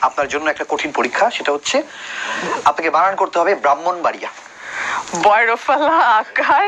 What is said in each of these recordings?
আপনার জন্য একটা কঠিন পরীক্ষা, সেটা হচ্ছে আপনাকে বানান করতে হবে ব্রাহ্মণবাড়িয়া। বয়রফলা আকার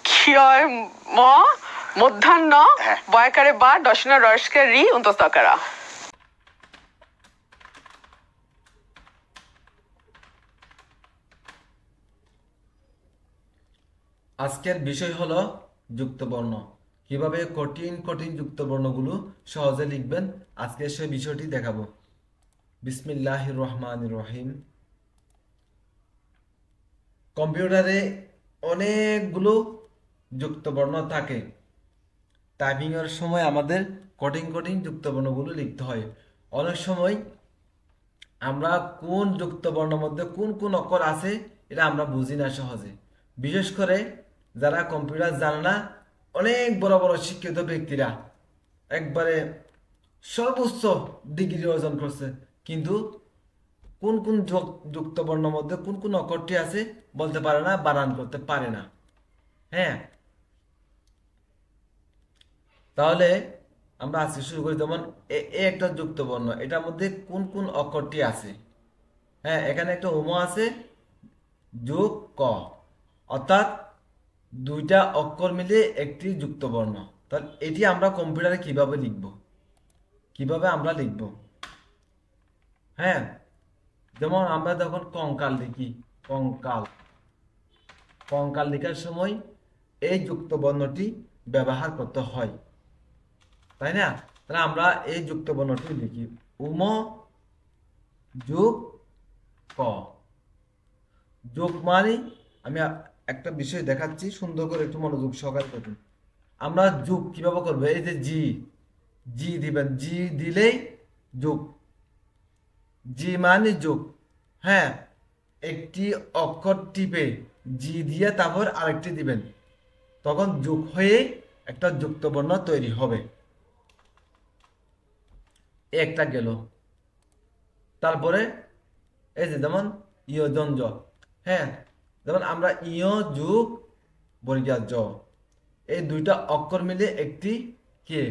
ক্ষয় ম মধ্যাহ্ন বয়াকারে বা দশনা রসকে রি উন্তস্তাকারা। আজকের বিষয় হলো যুক্তবর্ণ। কিভাবে কঠিন কঠিন যুক্তবর্ণগুলো সহজে লিখবেন, আজকে সেই বিষয়টি দেখাবো। বিসমিল্লাহির রহমানির রহিম। কম্পিউটারে অনেকগুলো যুক্তবর্ণ থাকে। টাইপিংয়ের সময় আমাদের কঠিন কঠিন যুক্তবর্ণগুলো লিখতে হয়। অনেক সময় আমরা কোন যুক্তবর্ণের মধ্যে কোন কোন অক্ষর আছে এটা আমরা বুঝি না সহজে। বিশেষ করে যারা কম্পিউটার জানে না, অনেক বড় বড় শিক্ষিত ব্যক্তিরা একবারে সর্বোচ্চ ডিগ্রি অর্জন করছে, কিন্তু কোন কোন যুক্তবর্ণের মধ্যে কোন কোন অক্ষরটি আছে বলতে পারে না, বানান করতে পারে না। হ্যাঁ, তাহলে আমরা আজকে শুরু করি। যেমন এ একটা যুক্তবর্ণ, এটার মধ্যে কোন কোন অক্ষরটি আছে। হ্যাঁ, এখানে একটা উম আছে যোগ ক, অর্থাৎ দুইটা অক্ষর মিলে একটি যুক্তবর্ণ। তাহলে এটি আমরা কম্পিউটারে কিভাবে লিখব, কিভাবে আমরা লিখব? হ্যাঁ, যেমন আমরা যখন কঙ্কাল লিখি, কঙ্কাল কঙ্কাল লেখার সময় এই যুক্তবর্ণটি ব্যবহার করতে হয়, তাই না? তাহলে আমরা এই যুক্তবর্ণটি লিখি উম যোগ ক। যোগ মানে আমি একটা বিষয় দেখাচ্ছি, সুন্দর করে একটু মনোযোগ সহকারে করুন। আমরা যোগ কিভাবে করবো? এই যে জি, জি দিবেন, জি দিলেই যোগ, জি মানে যোগ। হ্যাঁ, একটি অক্ষর টিপে জি দিয়ে তারপর আরেকটি দিবেন, তখন যোগ হয়ে একটা যুক্তবর্ণ তৈরি হবে। একটা গেল। তারপরে এই যে যেমন ইয় জঞ্জ, হ্যাঁ, যেমন আমরা ইয় যোগ বর্গীয় জ, এই দুইটা অক্ষর মিলে একটি কে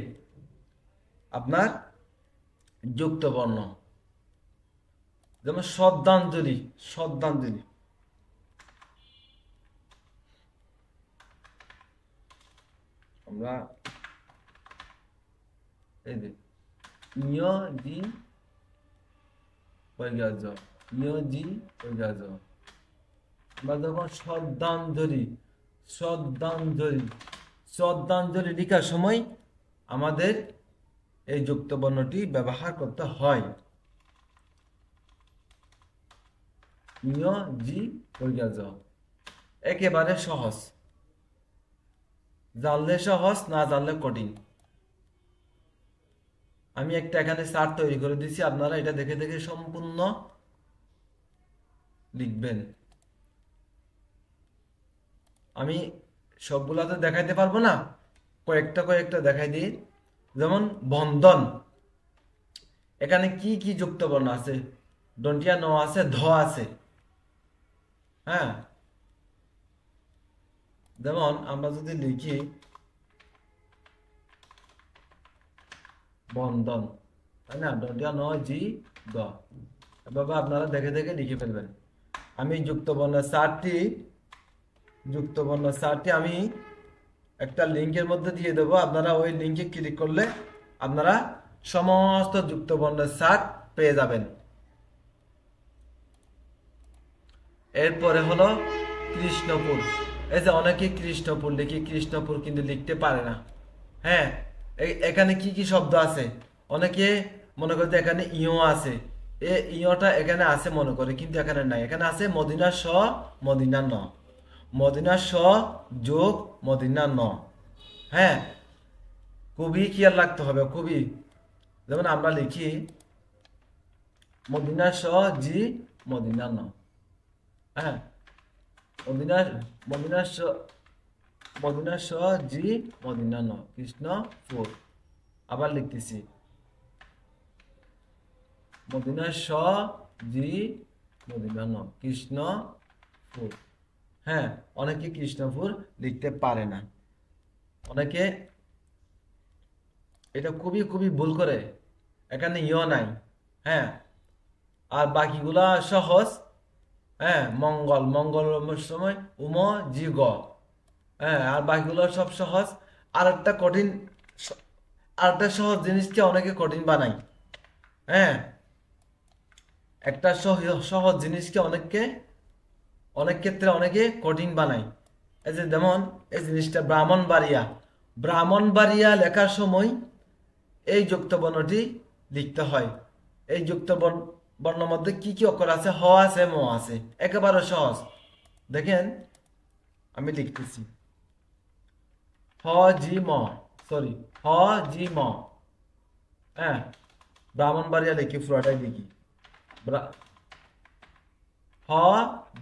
আপনার যুক্তবর্ণ। যেমন শ্রদ্ধাঞ্জলি, শ্রদ্ধাঞ্জলি, আমরা এই যে ইয় জি বর্গীয় জ, ইয় জি বর্গীয় জ। আমরা যখন শ্রদ্ধাঞ্জলি, শ্রদ্ধাঞ্জলি, শ্রদ্ধাঞ্জলি লেখার সময় আমাদের এই যুক্তবর্ণটি ব্যবহার করতে হয়। ইয় জি বর্গীয় জ একেবারে সহজ, জানলে সহজ, না জানলে কঠিন। আমি একটা এখানে চার্ট তৈরি করে দিচ্ছি, আপনারা এটা দেখে দেখে সম্পূর্ণ লিখবেন। আমি সবগুলা তো দেখাইতে পারবো না, কয়েকটা কয়েকটা দেখাই দিই। যেমন বন্ধন, এখানে কি কি যুক্তবর্ণ আছে? দন্তিয়া ন আছে, ধ আছে। হ্যাঁ, যেমন আমরা যদি লিখি বন্ধন, তাই না, দন্তিয়া ন জি দ, এভাবে আপনারা দেখে দেখে লিখে ফেলবেন। আমি যুক্তবর্ণের চারটি আমি একটা লিঙ্কের মধ্যে দিয়ে দেবো, আপনারা ওই লিঙ্কে ক্লিক করলে আপনারা সমস্ত যুক্তবর্ণের চার্ট পেয়ে যাবেন। এরপরে হলো কৃষ্ণপুর। এই যে অনেকে কৃষ্ণপুর লিখি, কৃষ্ণপুর কিন্তু লিখতে পারে না। হ্যাঁ, এখানে কি কি শব্দ আছে? অনেকে মনে করতে এখানে ইয় আছে, ইয়টা এখানে আছে মনে করে, কিন্তু এখানে নাই। এখানে আছে মদিনা স মদিনা ন, মদিনা স যোগ মদিনা ন। হ্যাঁ, খুবই খেয়াল রাখতে হবে, খুবই। যেমন আমরা লিখি মদিনা স জি মদিনা ন। হ্যাঁ, মদিনা স জি মদিনা ন, কৃষ্ণপুর। আবার লিখতেছি মদিনা স জি মদিনা ন, কৃষ্ণপুর। হ্যাঁ, অনেকে কৃষ্ণপুর লিখতে পারে না, অনেকে এটা খুবই খুবই ভুল করে, এখানে ইয় নাই। হ্যাঁ, আর বাকিগুলা সহজ। হ্যাঁ, মঙ্গল মঙ্গলের সময় উম জি গ। হ্যাঁ, আর বাকিগুলো সব সহজ। আর একটা কঠিন আর একটা সহজ জিনিসকে অনেকে কঠিন বানায়। হ্যাঁ, একটা সহজ জিনিসকে অনেক ক্ষেত্রে অনেকে কঠিন বানায়। এই যে যেমন এই জিনিসটা ব্রাহ্মণবাড়িয়া। ব্রাহ্মণবাড়িয়া লেখার সময় এই যুক্ত বর্ণটি লিখতে হয়। এই যুক্ত বর্ণের মধ্যে কি কি অক্ষর আছে? হ আছে, ম আছে। একেবারে সহজ। দেখেন আমি লিখতেছি হ জি ম, সরি, হ জি ম। হ্যাঁ, ব্রাহ্মণবাড়িয়া লিখি, পুরোটাই লিখি হ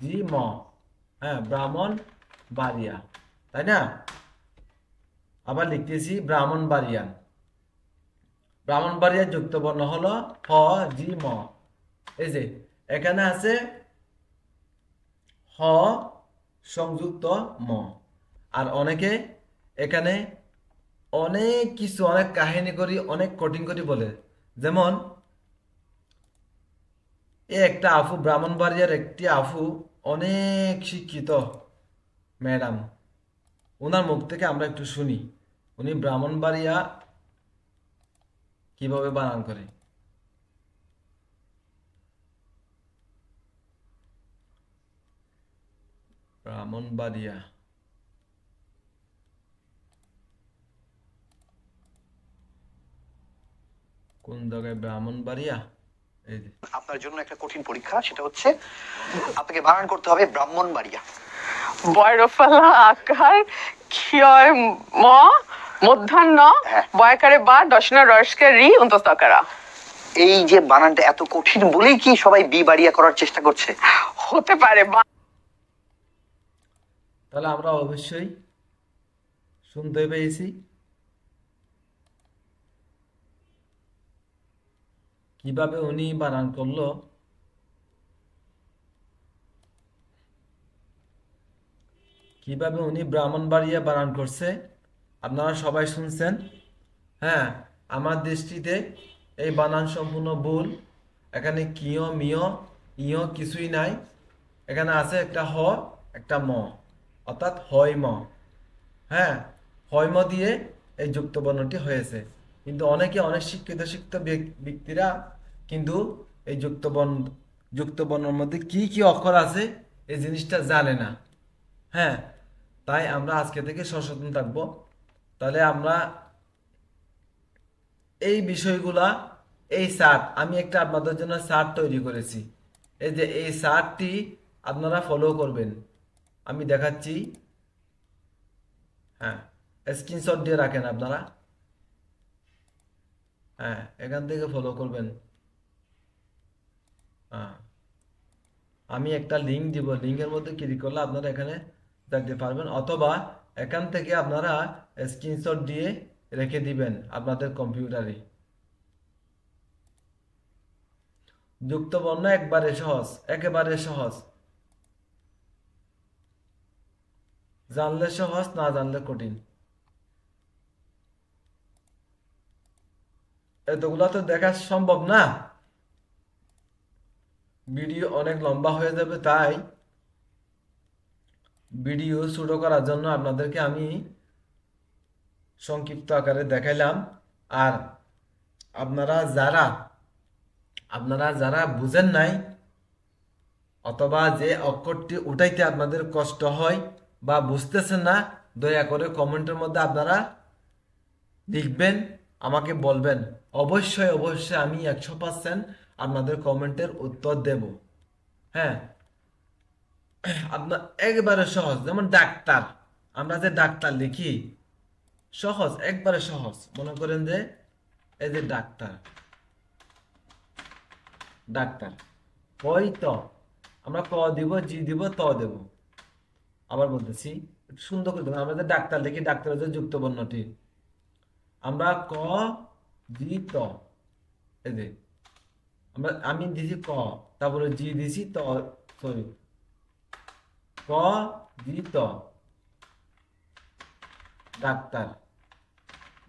জি ম। হ্যাঁ, ব্রাহ্মণবাড়িয়া, তাই না? আবার লিখতেছি ব্রাহ্মণবাড়িয়া। ব্রাহ্মণবাড়িয়ার যুক্ত বর্ণ হলো হ জি ম। এই যে এখানে আছে হ সংযুক্ত ম। আর অনেকে এখানে অনেক কিছু, অনেক কাহিনী করি, অনেক কঠিন করি বলে। যেমন একটা আফু, ব্রাহ্মণবাড়িয়ার একটি আফু, অনেক শিক্ষিত ম্যাডাম। ওনার মুখ থেকে আমরা একটু শুনি উনি ব্রাহ্মণবাড়িয়া কিভাবে বানান করে। ব্রাহ্মণবাড়িয়া, কোন জায়গায় ব্রাহ্মণবাড়িয়া? এই যে আপনার জন্য একটা কঠিন পরীক্ষা, সেটা হচ্ছে আপনাকে বানান করতে হবে ব্রাহ্মণবাড়িয়া। বয়রফলা আকার ক্ষয় ম মধ্যাহ্ন বয়াকারে বা দশনা রসকে রি উন্তস্তকারা। এই যে বানানটা এত কঠিন বলেই কি সবাই বি বাড়িয়া করার চেষ্টা করছে? হতে পারে। তাহলে আমরা অবশ্যই শুনতে পেয়েছি কিভাবে উনি বানান করলো। কিভাবে উনি ব্রাহ্মণবাড়িয়া বানান করছে আপনারা সবাই শুনছেন। হ্যাঁ, আমার দৃষ্টিতে এই বানান সম্পূর্ণ ভুল। এখানে কিয় মিয় ইয় কিছুই নাই। এখানে আছে একটা হ, একটা ম, অর্থাৎ হয় ম। হ্যাঁ, হয় ম দিয়ে এই যুক্ত বর্ণটি হয়েছে। কিন্তু অনেক শিক্ষিত ব্যক্তিরা কিন্তু এই যুক্ত বর্ণের মধ্যে কি কি অক্ষর আছে এই জিনিসটা জানে না। হ্যাঁ, তাই আমরা আজকে থেকে সচেতন থাকবো। তাহলে আমরা এই বিষয়গুলা, এই চার্ট, আমি একটা আপনাদের জন্য চার্ট তৈরি করেছি। এই যে এই চার্টটি আপনারা ফলো করবেন, আমি দেখাচ্ছি। হ্যাঁ, স্ক্রিনশট দিয়ে রাখেন আপনারা। হ্যাঁ, এখান থেকে ফলো করবেন। হ্যাঁ, আমি একটা লিঙ্ক দিব, লিঙ্কের মধ্যে ক্লিক করলে আপনারা এখানে দেখতে পারবেন, অথবা এখান থেকে আপনারা স্ক্রিনশট দিয়ে রেখে দিবেন আপনাদের কম্পিউটারে। যুক্ত বর্ণ একবারে সহজ, একেবারে সহজ। জানলে সহজ, না জানলে কঠিন। এতগুলা তো দেখা সম্ভব না, ভিডিও অনেক লম্বা হয়ে যাবে। তাই ভিডিও ছোট করার জন্য আপনাদেরকে আমি সংক্ষিপ্ত আকারে দেখাইলাম। আর আপনারা যারা বুঝেন নাই, অথবা যে অক্ষরটি উঠাইতে আপনাদের কষ্ট হয় বা বুঝতেছেন না, দয়া করে কমেন্টের মধ্যে আপনারা লিখবেন, আমাকে বলবেন। অবশ্যই আমি 100% আপনাদের কমেন্টের উত্তর দেব। হ্যাঁ, আপনার একবারে সহজ। যেমন ডাক্তার, আমরা যে ডাক্তার লিখি, সহজ, একবারে সহজ। মনে করেন যে এই যে ডাক্তার, ডাক্তার কই ত, আমরা ক দিব, জি দিব, ত দেব। আবার বলতেছি, একটু সুন্দর করে দেবেন। আমরা যে ডাক্তার লিখি, ডাক্তারের যে যুক্ত বর্ণটি, আমরা ক জি ত, এই যে আমি দিছি ক, তারপরে জি দিছি, ত, সরি, ক জি ত, doctor,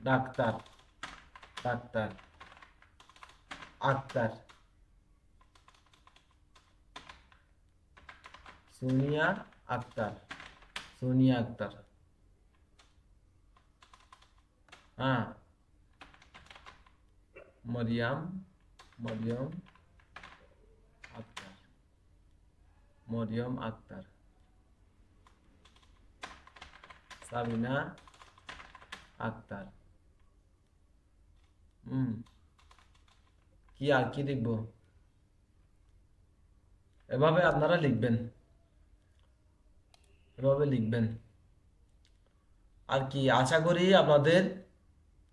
doctor, doctor, Akhtar, Sonia Akhtar, Sonia Akhtar. হ্যাঁ, মরিয়ম, মরিয়ম আক্তার, মরিয়ম আক্তার। সাবিনা আক্তার। কি আর কি লিখবো? এভাবে আপনারা লিখবেন, এভাবে লিখবেন। আর কি, আশা করি আপনাদের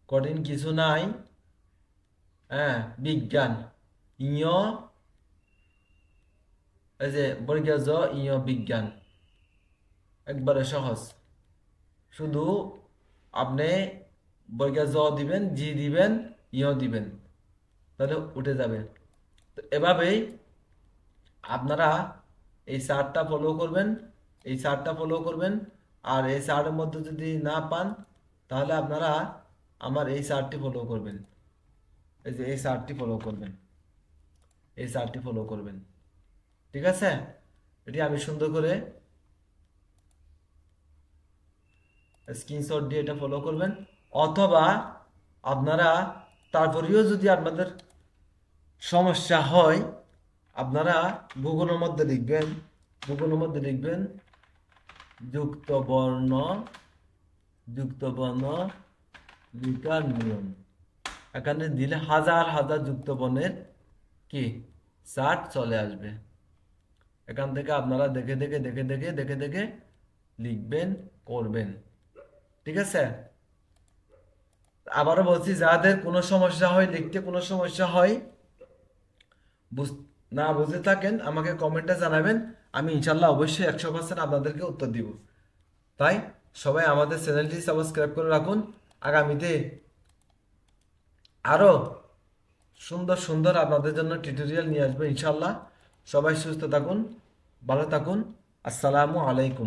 কঠিন কিছু নাই। হ্যাঁ, বিজ্ঞান ইয়, এই যে বর্গীয় জ ইয় বিজ্ঞান একবারে সহজ। শুধু আপনি বর্গীয় জ দিবেন, জি দিবেন, ইয় দিবেন, তাহলে উঠে যাবে। তো এভাবেই আপনারা এই চার্টটা ফলো করবেন, এই চার্টটা ফলো করবেন। আর এই চার্টের মধ্যে যদি না পান, তাহলে আপনারা আমার এই চার্টটি ফলো করবেন। এই যে এই চার্টটি ফলো করবেন, এই চার্টটি ফলো করবেন। ঠিক আছে? এটি আমি সুন্দর করে স্ক্রিনশট দিয়ে এটা ফলো করবেন। অথবা আপনারা তারপরেও যদি আপনাদের সমস্যা হয়, আপনারা গুগলের মধ্যে লিখবেন, গুগলের মধ্যে লিখবেন যুক্ত বর্ণ, যুক্ত বর্ণ লিখার নিয়ম। এখানে দিলে হাজার হাজার যুক্ত বর্ণের কি চার্ট চলে আসবে। এখান থেকে আপনারা দেখে দেখে দেখে দেখে দেখে দেখে লিখবেন, করবেন। ঠিক আছে? আবারও বলছি, যাদের কোনো সমস্যা হয়, লিখতে কোনো সমস্যা হয়, না বুঝে থাকেন, আমাকে কমেন্টে জানাবেন। আমি ইনশাল্লাহ অবশ্যই 100% আপনাদেরকে উত্তর দিব। তাই সবাই আমাদের চ্যানেলটি সাবস্ক্রাইব করে রাখুন। আগামীতে আরো সুন্দর সুন্দর আপনাদের জন্য টিউটোরিয়াল নিয়ে আসবে ইনশাল্লাহ। সবাই সুস্থ থাকুন, ভালো থাকুন। আসসালামু আলাইকুম।